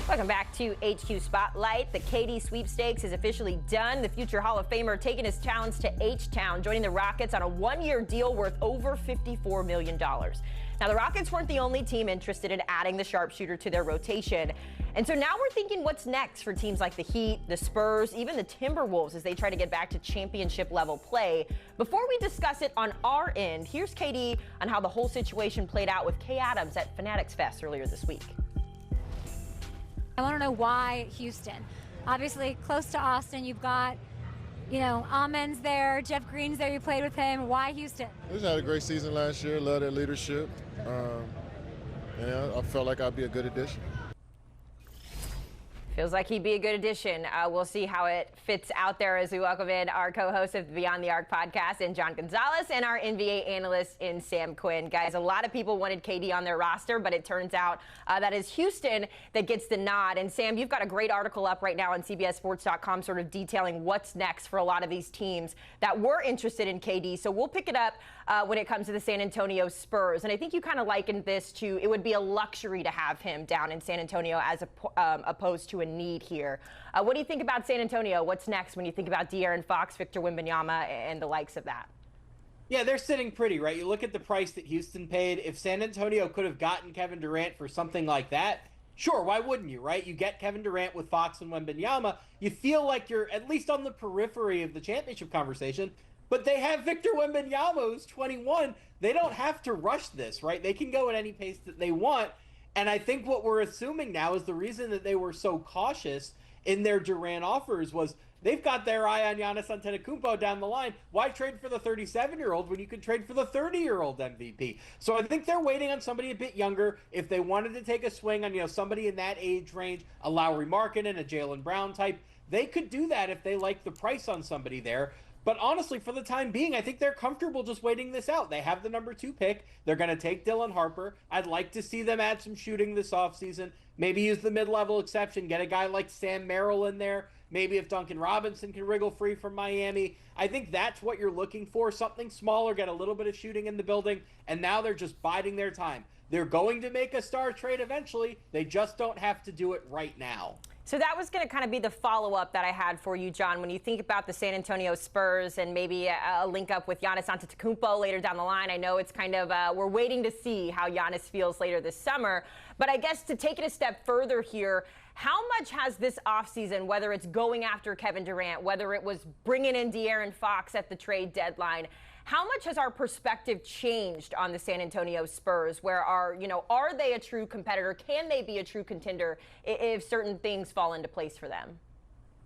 Welcome back to HQ Spotlight. The KD sweepstakes is officially done. The future Hall of Famer taking his challenge to H-Town, joining the Rockets on a one-year deal worth over $54 million. Now, the Rockets weren't the only team interested in adding the sharpshooter to their rotation. And so now we're thinking what's next for teams like the Heat, the Spurs, even the Timberwolves as they try to get back to championship level play. Before we discuss it on our end, here's KD on how the whole situation played out with Kay Adams at Fanatics Fest earlier this week. I want to know why Houston. Obviously, close to Austin, you've got, Amen's there, Jeff Green's there, you played with him. Why Houston? We just had a great season last year, love their leadership. I felt like I'd be a good addition. Feels like he'd be a good addition. We'll see how it fits out there as we welcome in our co-host of the Beyond the Arc podcast, and John Gonzalez, and our NBA analyst in Sam Quinn. Guys, a lot of people wanted KD on their roster, but it turns out that is Houston that gets the nod. And Sam, you've got a great article up right now on CBSSports.com sort of detailing what's next for a lot of these teams that were interested in KD. So we'll pick it up when it comes to the San Antonio Spurs. And I think you kind of likened this to it would be a luxury to have him down in San Antonio as opposed to a need here. What do you think about San Antonio? What's next when you think about De'Aaron Fox, Victor Wembanyama, and the likes of that? Yeah, they're sitting pretty, right? You look at the price that Houston paid. If San Antonio could have gotten Kevin Durant for something like that, sure, why wouldn't you, right? You get Kevin Durant with Fox and Wembanyama, you feel like you're at least on the periphery of the championship conversation. But they have Victor Wembanyama, who's 21. They don't have to rush this, right? They can go at any pace that they want. And I think what we're assuming now is the reason that they were so cautious in their Durant offers was they've got their eye on Giannis Antetokounmpo down the line. Why trade for the 37-year-old when you could trade for the 30-year-old MVP? So I think they're waiting on somebody a bit younger. If they wanted to take a swing on, somebody in that age range, a Lauri Markkanen, a Jaylen Brown type, they could do that if they like the price on somebody there. But honestly, for the time being, I think they're comfortable just waiting this out. They have the number 2 pick. They're going to take Dylan Harper. I'd like to see them add some shooting this offseason. Maybe use the mid-level exception. Get a guy like Sam Merrill in there. Maybe if Duncan Robinson can wriggle free from Miami. I think that's what you're looking for. Something smaller, get a little bit of shooting in the building. And now they're just biding their time. They're going to make a star trade eventually. They just don't have to do it right now. So that was going to kind of be the follow-up that I had for you, John. When you think about the San Antonio Spurs and maybe a link up with Giannis Antetokounmpo later down the line, I know it's kind of we're waiting to see how Giannis feels later this summer. But I guess to take it a step further here, how much has this offseason, whether it's going after Kevin Durant, whether it was bringing in De'Aaron Fox at the trade deadline, how much has our perspective changed on the San Antonio Spurs? Where are they a true competitor? Can they be a true contender if certain things fall into place for them?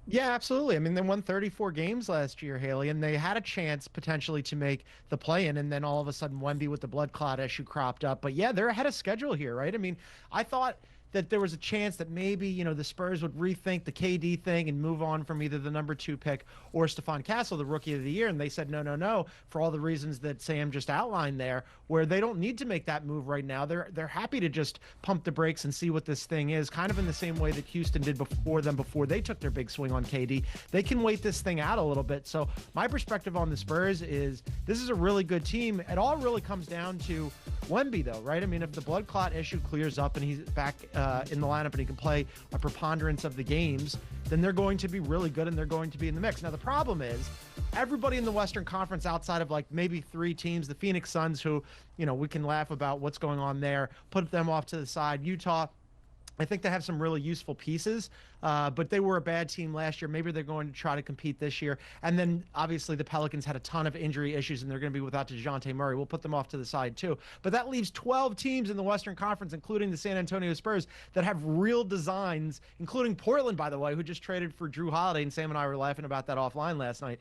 Yeah, absolutely. I mean, they won 34 games last year, Haley, and they had a chance potentially to make the play-in, and then all of a sudden Wemby with the blood clot issue cropped up. But yeah, they're ahead of schedule here, right? I mean, I thought that there was a chance that maybe, the Spurs would rethink the KD thing and move on from either the number 2 pick or Stephon Castle, the rookie of the year. And they said, no, for all the reasons that Sam just outlined there, where they don't need to make that move right now. They're happy to just pump the brakes and see what this thing is, kind of in the same way that Houston did before they took their big swing on KD. They can wait this thing out a little bit. So my perspective on the Spurs is this is a really good team. It all really comes down to Wemby, though, right? I mean, if the blood clot issue clears up and he's back in the lineup and he can play a preponderance of the games, then they're going to be really good and they're going to be in the mix. Now, the problem is everybody in the Western Conference outside of like maybe 3 teams, the Phoenix Suns, who, we can laugh about what's going on there, put them off to the side. Utah, I think they have some really useful pieces, but they were a bad team last year. Maybe they're going to try to compete this year. And then, obviously, the Pelicans had a ton of injury issues, and they're going to be without DeJounte Murray. We'll put them off to the side, too. But that leaves 12 teams in the Western Conference, including the San Antonio Spurs, that have real designs, including Portland, by the way, who just traded for Drew Holiday, and Sam and I were laughing about that offline last night,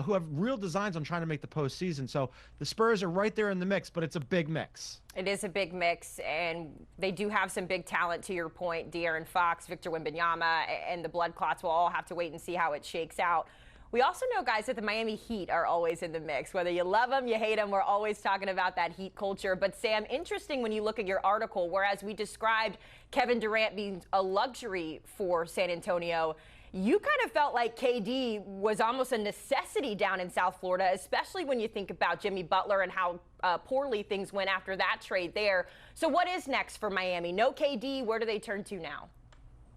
who have real designs on trying to make the postseason. So the Spurs are right there in the mix, but it's a big mix. It is a big mix, and they do have some big talent, to your point. De'Aaron Fox, Victor Wembanyama, and the blood clots will all have to wait and see how it shakes out. We also know, guys, that the Miami Heat are always in the mix. Whether you love them, you hate them, we're always talking about that Heat culture. But, Sam, interesting when you look at your article, whereas we described Kevin Durant being a luxury for San Antonio, you kind of felt like KD was almost a necessity down in South Florida, especially when you think about Jimmy Butler and how poorly things went after that trade there. So what is next for Miami? No KD, where do they turn to now?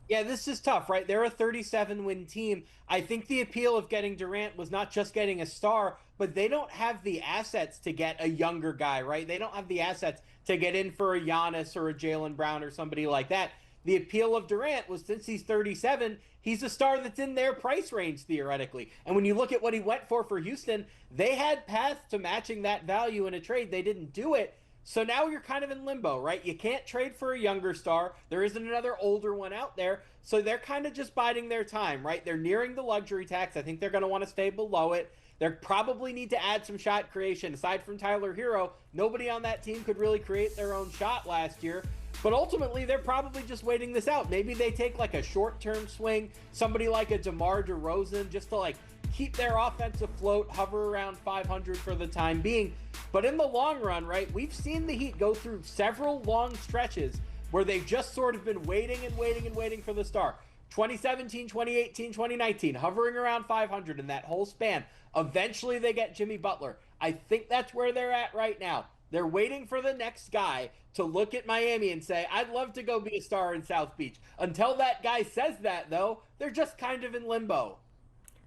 Yeah, this is tough, right? They're a 37-win team. I think the appeal of getting Durant was not just getting a star, but they don't have the assets to get a younger guy, right? They don't have the assets to get in for a Giannis or a Jaylen Brown or somebody like that. The appeal of Durant was, since he's 37, he's a star that's in their price range, theoretically. And when you look at what he went for Houston, they had paths to matching that value in a trade. They didn't do it. So now you're kind of in limbo, right? You can't trade for a younger star. There isn't another older one out there. So they're kind of just biding their time, right? They're nearing the luxury tax. I think they're going to want to stay below it. They probably need to add some shot creation. Aside from Tyler Hero, nobody on that team could really create their own shot last year. But ultimately, they're probably just waiting this out. Maybe they take like a short-term swing, somebody like a DeMar DeRozan, just to like keep their offense afloat, hover around 500 for the time being. But in the long run, right, we've seen the Heat go through several long stretches where they've just sort of been waiting and waiting and waiting for the star. 2017, 2018, 2019, hovering around 500 in that whole span. Eventually, they get Jimmy Butler. I think that's where they're at right now. They're waiting for the next guy to look at Miami and say, I'd love to go be a star in South Beach. Until that guy says that, though, they're just kind of in limbo.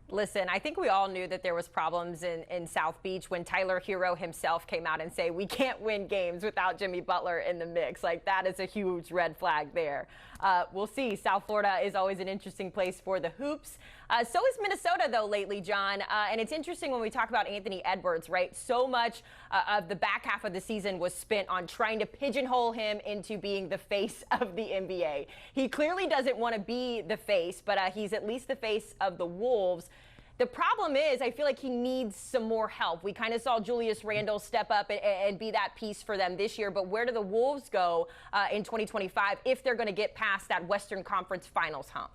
Listen, I think we all knew that there was problems in South Beach when Tyler Hero himself came out and say we can't win games without Jimmy Butler in the mix. Like, that is a huge red flag there. We'll see. South Florida is always an interesting place for the hoops. So is Minnesota, though, lately, John. And it's interesting when we talk about Anthony Edwards, right? So much of the back half of the season was spent on trying to pigeonhole him into being the face of the NBA. He clearly doesn't want to be the face, but he's at least the face of the Wolves. The problem is, I feel like he needs some more help. We kind of saw Julius Randle step up and be that piece for them this year. But where do the Wolves go in 2025 if they're going to get past that Western Conference Finals hump?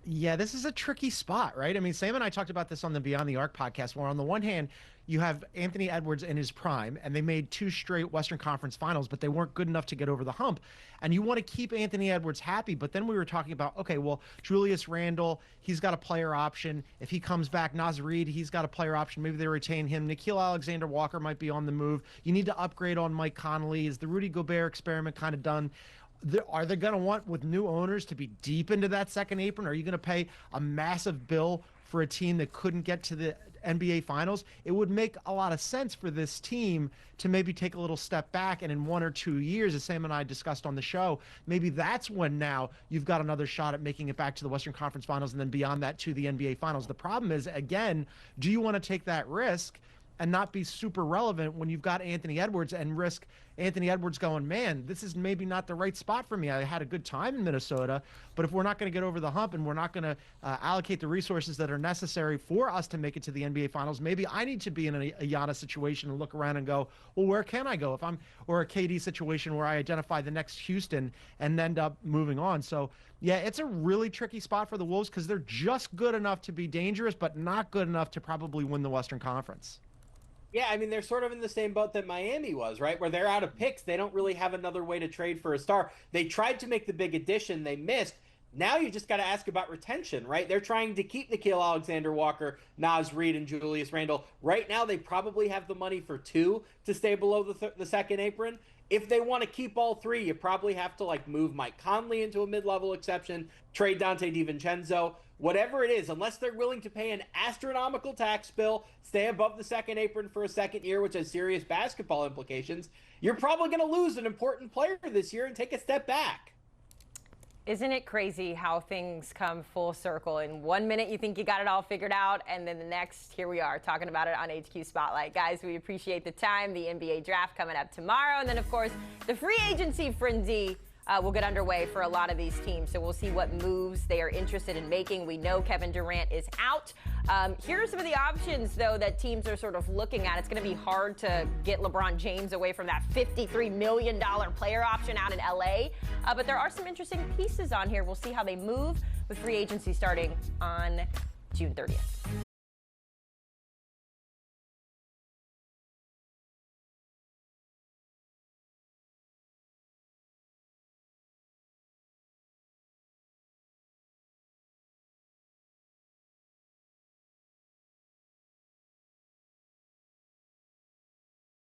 Yeah, this is a tricky spot, right? I mean, Sam and I talked about this on the Beyond the Arc podcast, where on the one hand, you have Anthony Edwards in his prime, and they made 2 straight Western Conference Finals, but they weren't good enough to get over the hump. And you want to keep Anthony Edwards happy, but then we were talking about, okay, well, Julius Randle, he's got a player option. If he comes back, Naz Reid, he's got a player option. Maybe they retain him. Nickeil Alexander-Walker might be on the move. You need to upgrade on Mike Conley. Is the Rudy Gobert experiment kind of done? Are they going to want, with new owners, to be deep into that second apron? Are you going to pay a massive bill for a team that couldn't get to the NBA Finals? It would make a lot of sense for this team to maybe take a little step back, and in 1 or 2 years, as Sam and I discussed on the show, maybe that's when now you've got another shot at making it back to the Western Conference Finals and then beyond that to the NBA Finals. The problem is, again, do you want to take that risk and not be super relevant when you've got Anthony Edwards and risk Anthony Edwards going, man, this is maybe not the right spot for me. I had a good time in Minnesota, but if we're not going to get over the hump and we're not going to allocate the resources that are necessary for us to make it to the NBA Finals, maybe I need to be in a Giannis situation and look around and go, well, where can I go? Or a KD situation where I identify the next Houston and end up moving on. So, yeah, it's a really tricky spot for the Wolves because they're just good enough to be dangerous, but not good enough to probably win the Western Conference. Yeah, I mean, they're sort of in the same boat that Miami was, right? Where they're out of picks. They don't really have another way to trade for a star. They tried to make the big addition. They missed. Now you just got to ask about retention, right? They're trying to keep Nickeil Alexander-Walker, Naz Reid, and Julius Randle. Right now, they probably have the money for 2 to stay below the second apron. If they want to keep all 3, you probably have to like move Mike Conley into a mid-level exception, trade Dante DiVincenzo, whatever it is, unless they're willing to pay an astronomical tax bill, stay above the second apron for a second year, which has serious basketball implications, you're probably going to lose an important player this year and take a step back. Isn't it crazy how things come full circle? In 1 minute, you think you got it all figured out, and then the next, here we are talking about it on HQ Spotlight. Guys, we appreciate the time. The NBA draft coming up tomorrow, and then, of course, the free agency frenzy will get underway for a lot of these teams. So we'll see what moves they are interested in making. We know Kevin Durant is out. Here are some of the options, though, that teams are sort of looking at. It's going to be hard to get LeBron James away from that $53 million player option out in LA. But there are some interesting pieces on here. We'll see how they move with free agency starting on June 30th.